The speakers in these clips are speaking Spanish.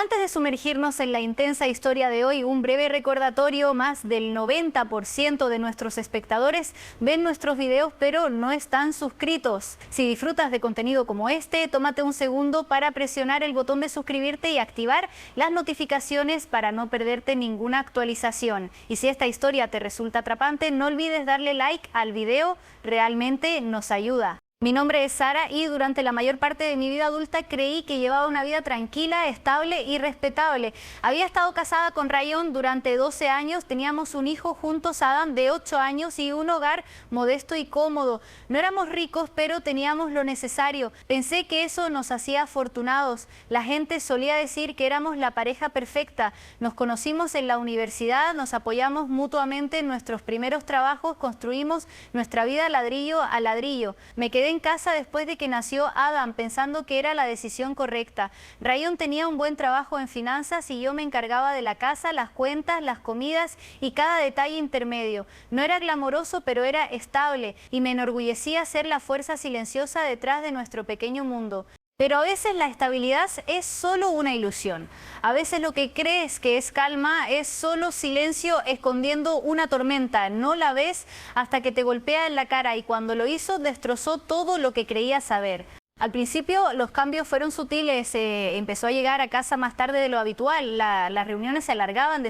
Antes de sumergirnos en la intensa historia de hoy, un breve recordatorio: más del 90% de nuestros espectadores ven nuestros videos pero no están suscritos. Si disfrutas de contenido como este, tómate un segundo para presionar el botón de suscribirte y activar las notificaciones para no perderte ninguna actualización. Y si esta historia te resulta atrapante, no olvides darle like al video, realmente nos ayuda. Mi nombre es Sara y durante la mayor parte de mi vida adulta creí que llevaba una vida tranquila, estable y respetable. Había estado casada con Ryan durante 12 años, teníamos un hijo juntos, Adam, de 8 años y un hogar modesto y cómodo. No éramos ricos, pero teníamos lo necesario. Pensé que eso nos hacía afortunados. La gente solía decir que éramos la pareja perfecta. Nos conocimos en la universidad, nos apoyamos mutuamente en nuestros primeros trabajos, construimos nuestra vida ladrillo a ladrillo. Me quedé en casa después de que nació Adam, pensando que era la decisión correcta. Ryan tenía un buen trabajo en finanzas y yo me encargaba de la casa, las cuentas, las comidas y cada detalle intermedio. No era glamoroso, pero era estable y me enorgullecía ser la fuerza silenciosa detrás de nuestro pequeño mundo. Pero a veces la estabilidad es solo una ilusión. A veces lo que crees que es calma es solo silencio escondiendo una tormenta. No la ves hasta que te golpea en la cara, y cuando lo hizo destrozó todo lo que creías saber. Al principio los cambios fueron sutiles, empezó a llegar a casa más tarde de lo habitual, las reuniones se alargaban,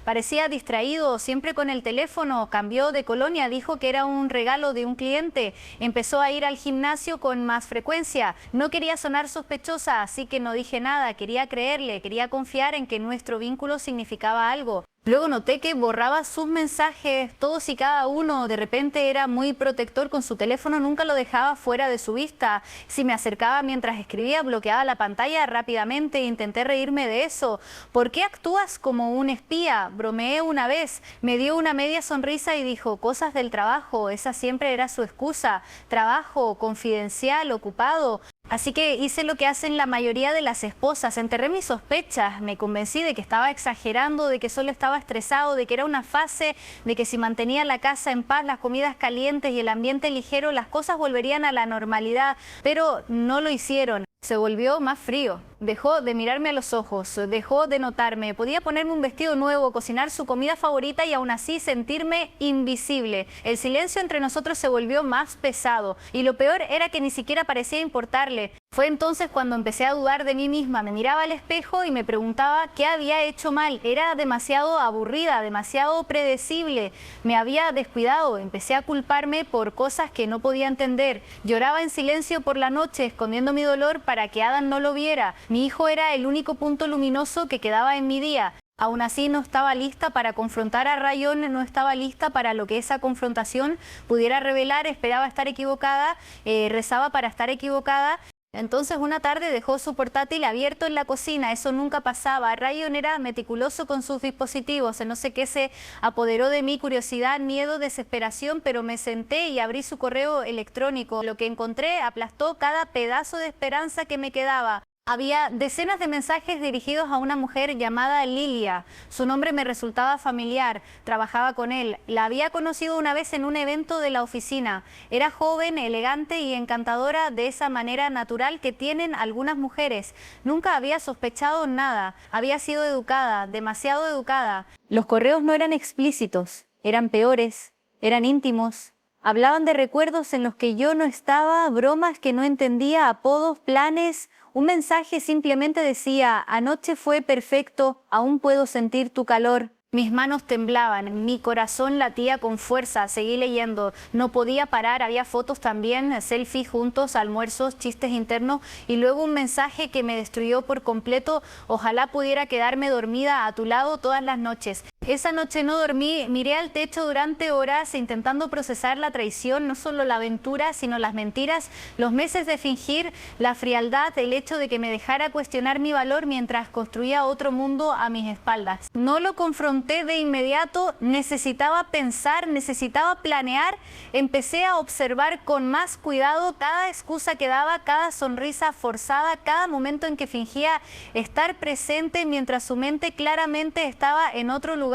parecía distraído, siempre con el teléfono, cambió de colonia, dijo que era un regalo de un cliente, empezó a ir al gimnasio con más frecuencia. No quería sonar sospechosa, así que no dije nada, quería creerle, quería confiar en que nuestro vínculo significaba algo. Luego noté que borraba sus mensajes, todos y cada uno. De repente era muy protector con su teléfono, nunca lo dejaba fuera de su vista. Si me acercaba mientras escribía, bloqueaba la pantalla rápidamente. Intenté reírme de eso. ¿Por qué actúas como un espía? Bromeé una vez. Me dio una media sonrisa y dijo: cosas del trabajo. Esa siempre era su excusa. Trabajo, confidencial, ocupado. Así que hice lo que hacen la mayoría de las esposas, enterré mis sospechas, me convencí de que estaba exagerando, de que solo estaba estresado, de que era una fase, de que si mantenía la casa en paz, las comidas calientes y el ambiente ligero, las cosas volverían a la normalidad, pero no lo hicieron. Se volvió más frío, dejó de mirarme a los ojos, dejó de notarme, podía ponerme un vestido nuevo, cocinar su comida favorita y aún así sentirme invisible. El silencio entre nosotros se volvió más pesado y lo peor era que ni siquiera parecía importarle. Fue entonces cuando empecé a dudar de mí misma, me miraba al espejo y me preguntaba qué había hecho mal. Era demasiado aburrida, demasiado predecible, me había descuidado, empecé a culparme por cosas que no podía entender. Lloraba en silencio por la noche, escondiendo mi dolor para que Adam no lo viera. Mi hijo era el único punto luminoso que quedaba en mi día. Aún así no estaba lista para confrontar a Ryan, no estaba lista para lo que esa confrontación pudiera revelar, esperaba estar equivocada, rezaba para estar equivocada. Entonces una tarde dejó su portátil abierto en la cocina, eso nunca pasaba. Ryan era meticuloso con sus dispositivos, no sé qué se apoderó de mí, curiosidad, miedo, desesperación, pero me senté y abrí su correo electrónico. Lo que encontré aplastó cada pedazo de esperanza que me quedaba. Había decenas de mensajes dirigidos a una mujer llamada Lilia. Su nombre me resultaba familiar, trabajaba con él. La había conocido una vez en un evento de la oficina. Era joven, elegante y encantadora de esa manera natural que tienen algunas mujeres. Nunca había sospechado nada. Había sido educada, demasiado educada. Los correos no eran explícitos, eran peores, eran íntimos. Hablaban de recuerdos en los que yo no estaba, bromas que no entendía, apodos, planes. Un mensaje simplemente decía: anoche fue perfecto, aún puedo sentir tu calor. Mis manos temblaban, mi corazón latía con fuerza, seguí leyendo, no podía parar, había fotos también, selfies juntos, almuerzos, chistes internos y luego un mensaje que me destruyó por completo: ojalá pudiera quedarme dormida a tu lado todas las noches. Esa noche no dormí, miré al techo durante horas intentando procesar la traición, no solo la aventura, sino las mentiras, los meses de fingir, la frialdad, el hecho de que me dejara cuestionar mi valor mientras construía otro mundo a mis espaldas. No lo confronté de inmediato, necesitaba pensar, necesitaba planear, empecé a observar con más cuidado cada excusa que daba, cada sonrisa forzada, cada momento en que fingía estar presente mientras su mente claramente estaba en otro lugar.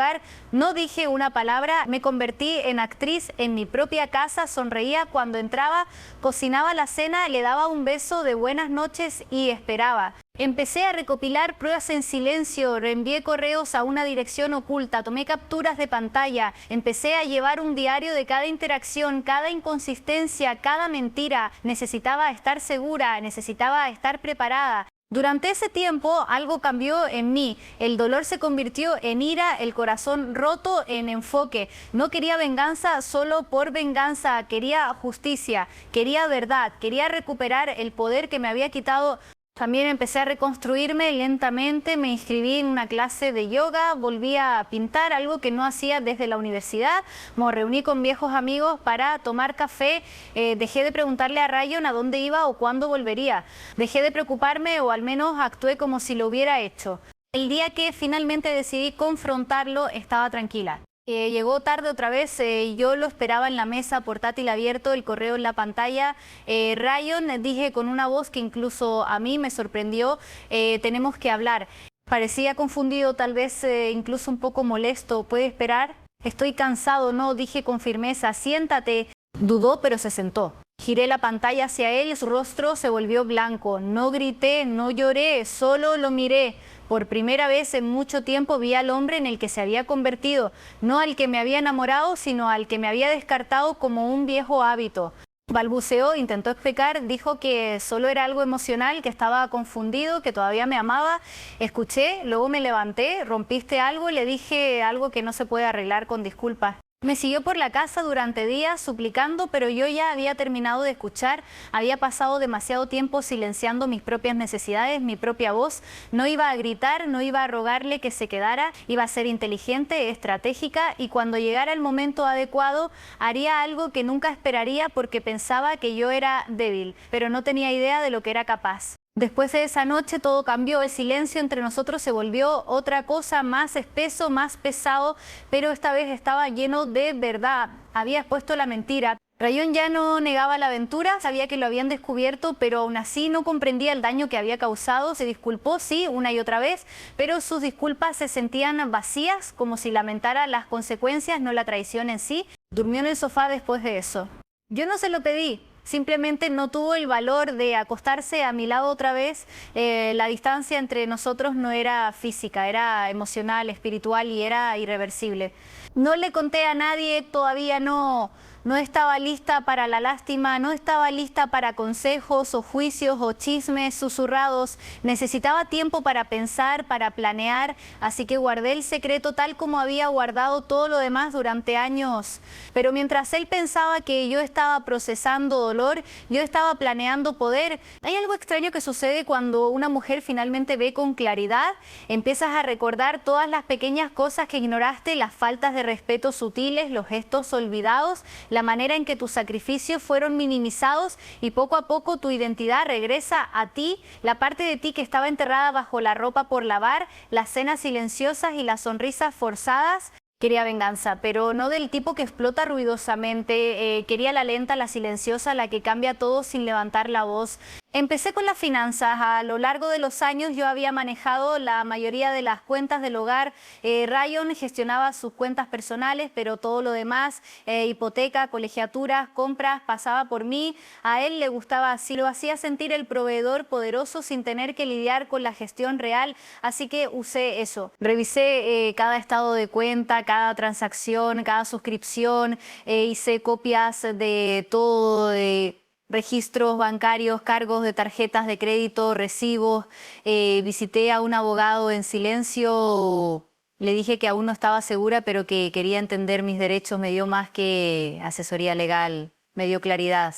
No dije una palabra, me convertí en actriz en mi propia casa, sonreía cuando entraba, cocinaba la cena, le daba un beso de buenas noches y esperaba. Empecé a recopilar pruebas en silencio, reenvié correos a una dirección oculta, tomé capturas de pantalla, empecé a llevar un diario de cada interacción, cada inconsistencia, cada mentira. Necesitaba estar segura, necesitaba estar preparada. Durante ese tiempo algo cambió en mí, el dolor se convirtió en ira, el corazón roto en enfoque. No quería venganza solo por venganza, quería justicia, quería verdad, quería recuperar el poder que me había quitado. También empecé a reconstruirme lentamente, me inscribí en una clase de yoga, volví a pintar, algo que no hacía desde la universidad. Me reuní con viejos amigos para tomar café, dejé de preguntarle a Ryan a dónde iba o cuándo volvería. Dejé de preocuparme o al menos actué como si lo hubiera hecho. El día que finalmente decidí confrontarlo, estaba tranquila. Llegó tarde otra vez, yo lo esperaba en la mesa, portátil abierto, el correo en la pantalla. Ryan, dije con una voz que incluso a mí me sorprendió, tenemos que hablar. Parecía confundido, tal vez incluso un poco molesto. ¿Puede esperar? Estoy cansado, no, dije con firmeza. Siéntate. Dudó, pero se sentó. Giré la pantalla hacia él y su rostro se volvió blanco. No grité, no lloré, solo lo miré. Por primera vez en mucho tiempo vi al hombre en el que se había convertido, no al que me había enamorado, sino al que me había descartado como un viejo hábito. Balbuceó, intentó explicar, dijo que solo era algo emocional, que estaba confundido, que todavía me amaba. Escuché, luego me levanté, rompiste algo, le dije algo que no se puede arreglar con disculpas. Me siguió por la casa durante días suplicando, pero yo ya había terminado de escuchar, había pasado demasiado tiempo silenciando mis propias necesidades, mi propia voz. No iba a gritar, no iba a rogarle que se quedara, iba a ser inteligente, estratégica y cuando llegara el momento adecuado haría algo que nunca esperaría porque pensaba que yo era débil, pero no tenía idea de lo que era capaz. Después de esa noche todo cambió, el silencio entre nosotros se volvió otra cosa, más espeso, más pesado, pero esta vez estaba lleno de verdad. Había expuesto la mentira. Ryan ya no negaba la aventura, sabía que lo habían descubierto, pero aún así no comprendía el daño que había causado. Se disculpó, sí, una y otra vez, pero sus disculpas se sentían vacías, como si lamentara las consecuencias, no la traición en sí. Durmió en el sofá después de eso. Yo no se lo pedí. Simplemente no tuvo el valor de acostarse a mi lado otra vez. La distancia entre nosotros no era física, era emocional, espiritual y era irreversible. No le conté a nadie, todavía no estaba lista para la lástima, no estaba lista para consejos o juicios o chismes susurrados. Necesitaba tiempo para pensar, para planear, así que guardé el secreto tal como había guardado todo lo demás durante años. Pero mientras él pensaba que yo estaba procesando dolor, yo estaba planeando poder. Hay algo extraño que sucede cuando una mujer finalmente ve con claridad. Empiezas a recordar todas las pequeñas cosas que ignoraste, las faltas de respeto sutiles, los gestos olvidados, la manera en que tus sacrificios fueron minimizados y poco a poco tu identidad regresa a ti, la parte de ti que estaba enterrada bajo la ropa por lavar, las cenas silenciosas y las sonrisas forzadas. Quería venganza, pero no del tipo que explota ruidosamente, quería la lenta, la silenciosa, la que cambia todo sin levantar la voz. Empecé con las finanzas. A lo largo de los años yo había manejado la mayoría de las cuentas del hogar. Ryan gestionaba sus cuentas personales, pero todo lo demás, hipoteca, colegiaturas, compras, pasaba por mí. A él le gustaba así, lo hacía sentir el proveedor poderoso sin tener que lidiar con la gestión real, así que usé eso. Revisé cada estado de cuenta, cada transacción, cada suscripción, hice copias de todo, de registros bancarios, cargos de tarjetas de crédito, recibos. Visité a un abogado en silencio, le dije que aún no estaba segura, pero que quería entender mis derechos. Me dio más que asesoría legal, me dio claridad.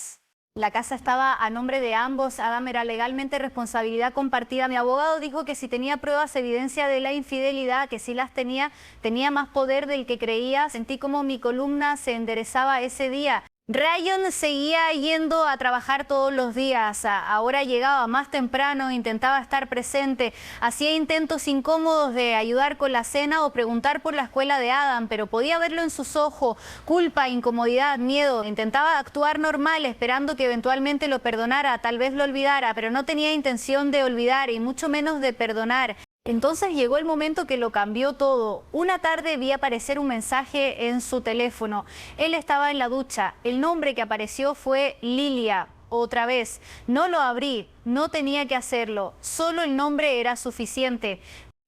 La casa estaba a nombre de ambos, Adam era legalmente responsabilidad compartida. Mi abogado dijo que si tenía pruebas, evidencia de la infidelidad, que si las tenía, tenía más poder del que creía. Sentí como mi columna se enderezaba ese día. Ryan seguía yendo a trabajar todos los días, ahora llegaba más temprano, intentaba estar presente, hacía intentos incómodos de ayudar con la cena o preguntar por la escuela de Adam, pero podía verlo en sus ojos, culpa, incomodidad, miedo. Intentaba actuar normal, esperando que eventualmente lo perdonara, tal vez lo olvidara, pero no tenía intención de olvidar y mucho menos de perdonar. Entonces llegó el momento que lo cambió todo. Una tarde vi aparecer un mensaje en su teléfono. Él estaba en la ducha. El nombre que apareció fue Lilia. otra vez. No lo abrí, no tenía que hacerlo, solo el nombre era suficiente.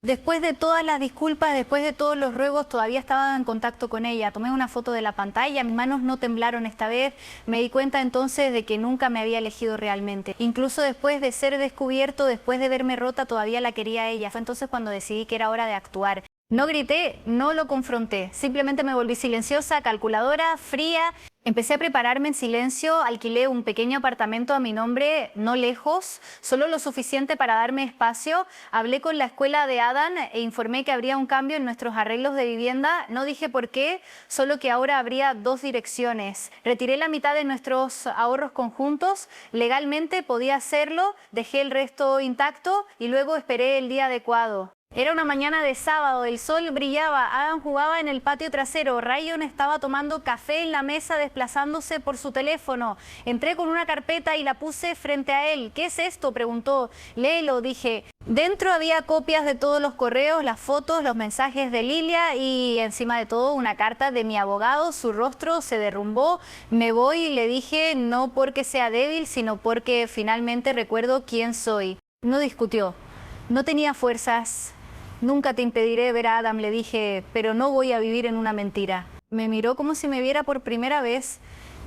Después de todas las disculpas, después de todos los ruegos, todavía estaba en contacto con ella. Tomé una foto de la pantalla, mis manos no temblaron esta vez. Me di cuenta entonces de que nunca me había elegido realmente. Incluso después de ser descubierto, después de verme rota, todavía la quería a ella. Fue entonces cuando decidí que era hora de actuar. No grité, no lo confronté, simplemente me volví silenciosa, calculadora, fría. Empecé a prepararme en silencio, alquilé un pequeño apartamento a mi nombre, no lejos, solo lo suficiente para darme espacio. Hablé con la escuela de Adam e informé que habría un cambio en nuestros arreglos de vivienda. No dije por qué, solo que ahora habría 2 direcciones. Retiré la mitad de nuestros ahorros conjuntos, legalmente podía hacerlo, dejé el resto intacto y luego esperé el día adecuado. Era una mañana de sábado, el sol brillaba, Adam jugaba en el patio trasero, Ryan estaba tomando café en la mesa desplazándose por su teléfono. Entré con una carpeta y la puse frente a él. ¿Qué es esto?, preguntó. Léelo, dije. Dentro había copias de todos los correos, las fotos, los mensajes de Lilia y encima de todo una carta de mi abogado. Su rostro se derrumbó. Me voy y le dije, no porque sea débil, sino porque finalmente recuerdo quién soy. No discutió, no tenía fuerzas. Nunca te impediré ver a Adam, le dije, pero no voy a vivir en una mentira. Me miró como si me viera por primera vez.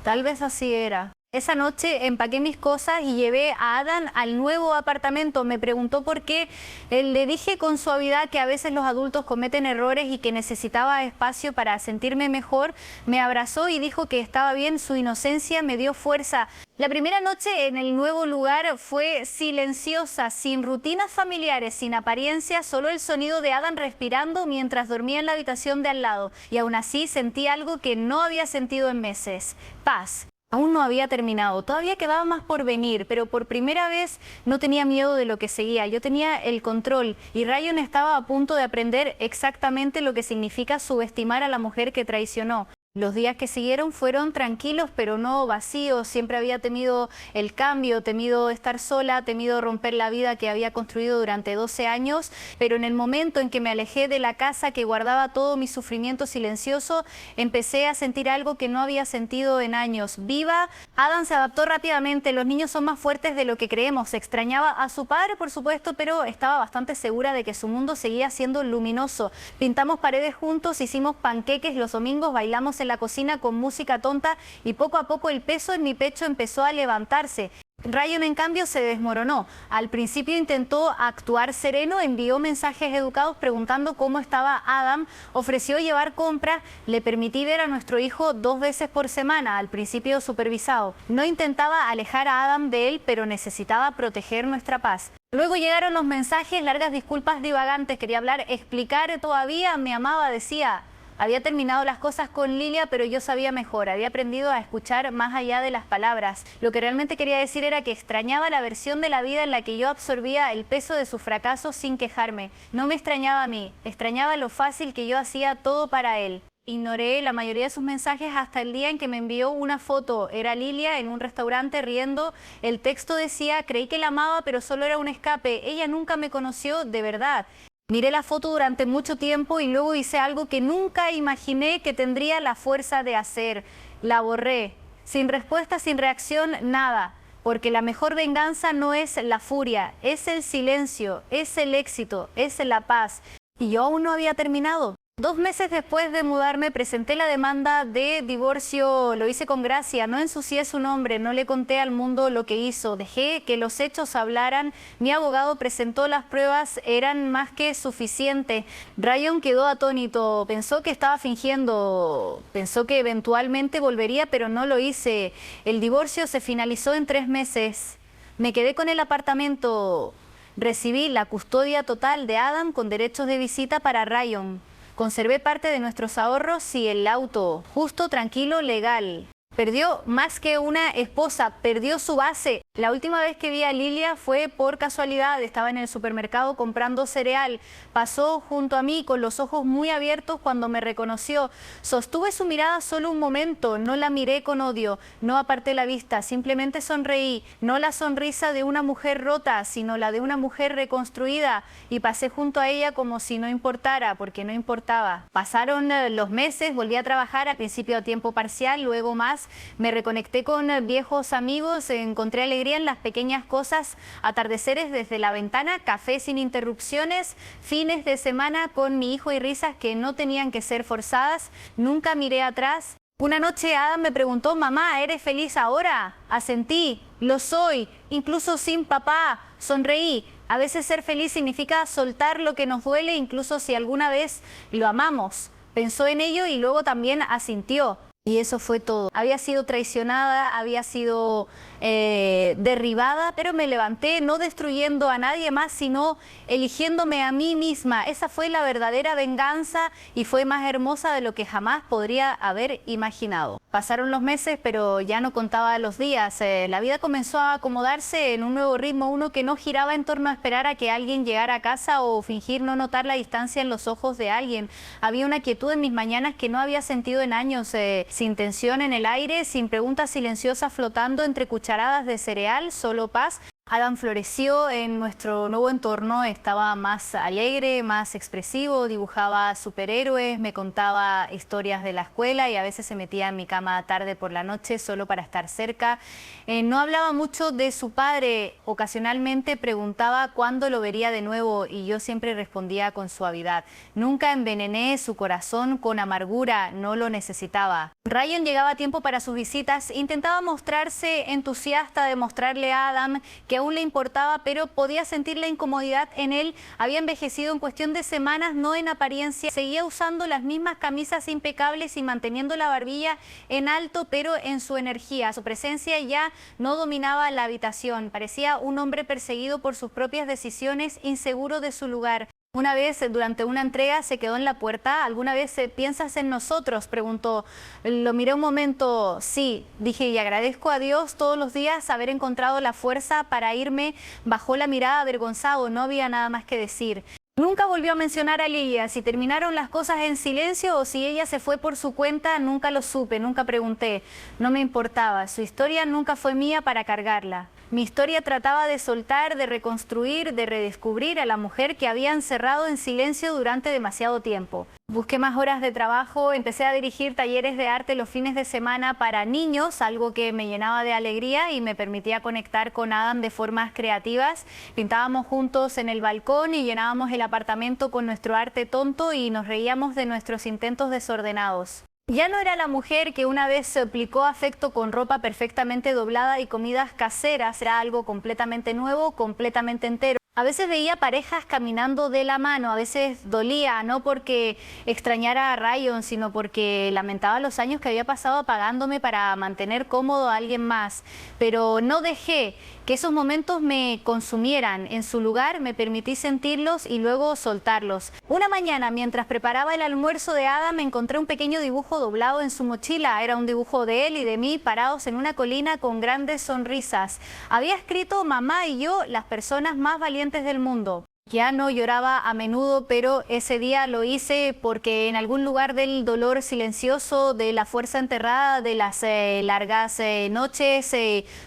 Tal vez así era. Esa noche empaqué mis cosas y llevé a Adam al nuevo apartamento. Me preguntó por qué. Le dije con suavidad que a veces los adultos cometen errores y que necesitaba espacio para sentirme mejor. Me abrazó y dijo que estaba bien, su inocencia me dio fuerza. La primera noche en el nuevo lugar fue silenciosa, sin rutinas familiares, sin apariencia, solo el sonido de Adam respirando mientras dormía en la habitación de al lado. Y aún así sentí algo que no había sentido en meses: paz. Aún no había terminado, todavía quedaba más por venir, pero por primera vez no tenía miedo de lo que seguía. Yo tenía el control y Ryan estaba a punto de aprender exactamente lo que significa subestimar a la mujer que traicionó. Los días que siguieron fueron tranquilos, pero no vacíos. Siempre había temido el cambio, temido estar sola, temido romper la vida que había construido durante 12 años. Pero en el momento en que me alejé de la casa que guardaba todo mi sufrimiento silencioso, empecé a sentir algo que no había sentido en años. Viva. Adam se adaptó rápidamente. Los niños son más fuertes de lo que creemos. Extrañaba a su padre, por supuesto, pero estaba bastante segura de que su mundo seguía siendo luminoso. Pintamos paredes juntos, hicimos panqueques los domingos, bailamos en la cocina con música tonta y poco a poco el peso en mi pecho empezó a levantarse. Ryan, en cambio, se desmoronó. Al principio intentó actuar sereno, envió mensajes educados preguntando cómo estaba Adam, ofreció llevar compras, le permití ver a nuestro hijo 2 veces por semana, al principio supervisado. No intentaba alejar a Adam de él, pero necesitaba proteger nuestra paz. Luego llegaron los mensajes, largas disculpas divagantes, quería hablar, explicar todavía, me amaba, decía. Había terminado las cosas con Lilia, pero yo sabía mejor, había aprendido a escuchar más allá de las palabras. Lo que realmente quería decir era que extrañaba la versión de la vida en la que yo absorbía el peso de su fracaso sin quejarme. No me extrañaba a mí, extrañaba lo fácil que yo hacía todo para él. Ignoré la mayoría de sus mensajes hasta el día en que me envió una foto. Era Lilia en un restaurante riendo. El texto decía, creí que la amaba, pero solo era un escape. Ella nunca me conoció de verdad. Miré la foto durante mucho tiempo y luego hice algo que nunca imaginé que tendría la fuerza de hacer. La borré. Sin respuesta, sin reacción, nada. Porque la mejor venganza no es la furia, es el silencio, es el éxito, es la paz. Y yo aún no había terminado. 2 meses después de mudarme presenté la demanda de divorcio, lo hice con gracia, no ensucié su nombre, no le conté al mundo lo que hizo, dejé que los hechos hablaran, mi abogado presentó las pruebas, eran más que suficientes. Ryan quedó atónito, pensó que estaba fingiendo, pensó que eventualmente volvería, pero no lo hice. El divorcio se finalizó en 3 meses, me quedé con el apartamento, recibí la custodia total de Adam con derechos de visita para Ryan. Conservé parte de nuestros ahorros y el auto, justo, tranquilo, legal. Perdió más que una esposa, perdió su base. La última vez que vi a Lilia fue por casualidad, estaba en el supermercado comprando cereal. Pasó junto a mí con los ojos muy abiertos cuando me reconoció. Sostuve su mirada solo un momento, no la miré con odio, no aparté la vista, simplemente sonreí. No la sonrisa de una mujer rota, sino la de una mujer reconstruida. Y pasé junto a ella como si no importara, porque no importaba. Pasaron los meses, volví a trabajar, al principio a tiempo parcial, luego más. paz. Me reconecté con viejos amigos, encontré alegría en las pequeñas cosas, atardeceres desde la ventana, café sin interrupciones, fines de semana con mi hijo y risas que no tenían que ser forzadas. Nunca miré atrás. Una noche Adam me preguntó: mamá, ¿eres feliz ahora? Asentí, lo soy, incluso sin papá. Sonreí. A veces ser feliz significa soltar lo que nos duele, incluso si alguna vez lo amamos. Pensó en ello y luego también asintió. Y eso fue todo. Había sido traicionada, había sido derribada, pero me levanté no destruyendo a nadie más, sino eligiéndome a mí misma. Esa fue la verdadera venganza y fue más hermosa de lo que jamás podría haber imaginado. Pasaron los meses, pero ya no contaba los días. La vida comenzó a acomodarse en un nuevo ritmo, uno que no giraba en torno a esperar a que alguien llegara a casa o fingir no notar la distancia en los ojos de alguien. Había una quietud en mis mañanas que no había sentido en años, sin tensión en el aire, sin preguntas silenciosas flotando entre cucharadas de cereal, solo paz. Adam floreció en nuestro nuevo entorno, estaba más alegre, más expresivo, dibujaba superhéroes, me contaba historias de la escuela y a veces se metía en mi cama tarde por la noche solo para estar cerca. No hablaba mucho de su padre, ocasionalmente preguntaba cuándo lo vería de nuevo y yo siempre respondía con suavidad. Nunca envenené su corazón con amargura, no lo necesitaba. Ryan llegaba a tiempo para sus visitas, intentaba mostrarse entusiasta de mostrarle a Adam que aún le importaba, pero podía sentir la incomodidad en él. Había envejecido en cuestión de semanas, no en apariencia. Seguía usando las mismas camisas impecables y manteniendo la barbilla en alto, pero en su energía. Su presencia ya no dominaba la habitación. Parecía un hombre perseguido por sus propias decisiones, inseguro de su lugar. Una vez, durante una entrega, se quedó en la puerta. ¿Alguna vez piensas en nosotros?, preguntó. Lo miré un momento, sí, dije, y agradezco a Dios todos los días haber encontrado la fuerza para irme. Bajó la mirada avergonzado, no había nada más que decir. Nunca volvió a mencionar a Lilia. Si terminaron las cosas en silencio o si ella se fue por su cuenta, nunca lo supe, nunca pregunté. No me importaba. Su historia nunca fue mía para cargarla. Mi historia trataba de soltar, de reconstruir, de redescubrir a la mujer que había encerrado en silencio durante demasiado tiempo. Busqué más horas de trabajo, empecé a dirigir talleres de arte los fines de semana para niños, algo que me llenaba de alegría y me permitía conectar con Adam de formas creativas. Pintábamos juntos en el balcón y llenábamos el apartamento con nuestro arte tonto y nos reíamos de nuestros intentos desordenados. Ya no era la mujer que una vez aplicó afecto con ropa perfectamente doblada y comidas caseras, era algo completamente nuevo, completamente entero. A veces veía parejas caminando de la mano, a veces dolía, no porque extrañara a Ryan, sino porque lamentaba los años que había pasado apagándome para mantener cómodo a alguien más. Pero no dejé que esos momentos me consumieran. En su lugar me permití sentirlos y luego soltarlos. Una mañana, mientras preparaba el almuerzo de Adam, encontré un pequeño dibujo doblado en su mochila. Era un dibujo de él y de mí parados en una colina con grandes sonrisas. Había escrito: mamá y yo, las personas más valientes del mundo. Ya no lloraba a menudo, pero ese día lo hice porque en algún lugar del dolor silencioso, de la fuerza enterrada, de las largas noches,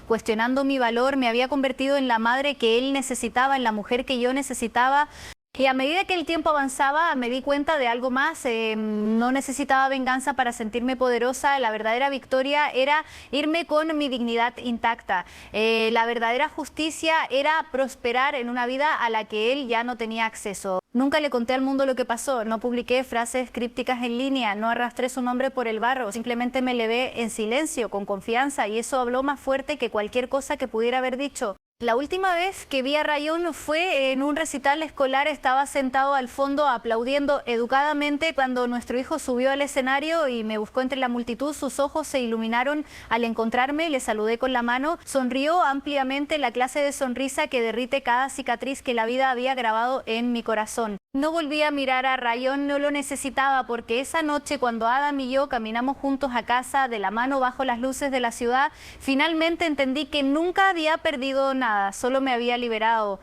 cuestionando mi valor, me había convertido en la madre que él necesitaba, en la mujer que yo necesitaba. Y a medida que el tiempo avanzaba, me di cuenta de algo más. No necesitaba venganza para sentirme poderosa. La verdadera victoria era irme con mi dignidad intacta. La verdadera justicia era prosperar en una vida a la que él ya no tenía acceso. Nunca le conté al mundo lo que pasó. No publiqué frases crípticas en línea. No arrastré su nombre por el barro. Simplemente me levé en silencio, con confianza. Y eso habló más fuerte que cualquier cosa que pudiera haber dicho. La última vez que vi a Ryan fue en un recital escolar. Estaba sentado al fondo aplaudiendo educadamente cuando nuestro hijo subió al escenario y me buscó entre la multitud. Sus ojos se iluminaron al encontrarme, le saludé con la mano, sonrió ampliamente, la clase de sonrisa que derrite cada cicatriz que la vida había grabado en mi corazón. No volví a mirar a Ryan, no lo necesitaba, porque esa noche cuando Adam y yo caminamos juntos a casa de la mano bajo las luces de la ciudad, finalmente entendí que nunca había perdido nada, solo me había liberado.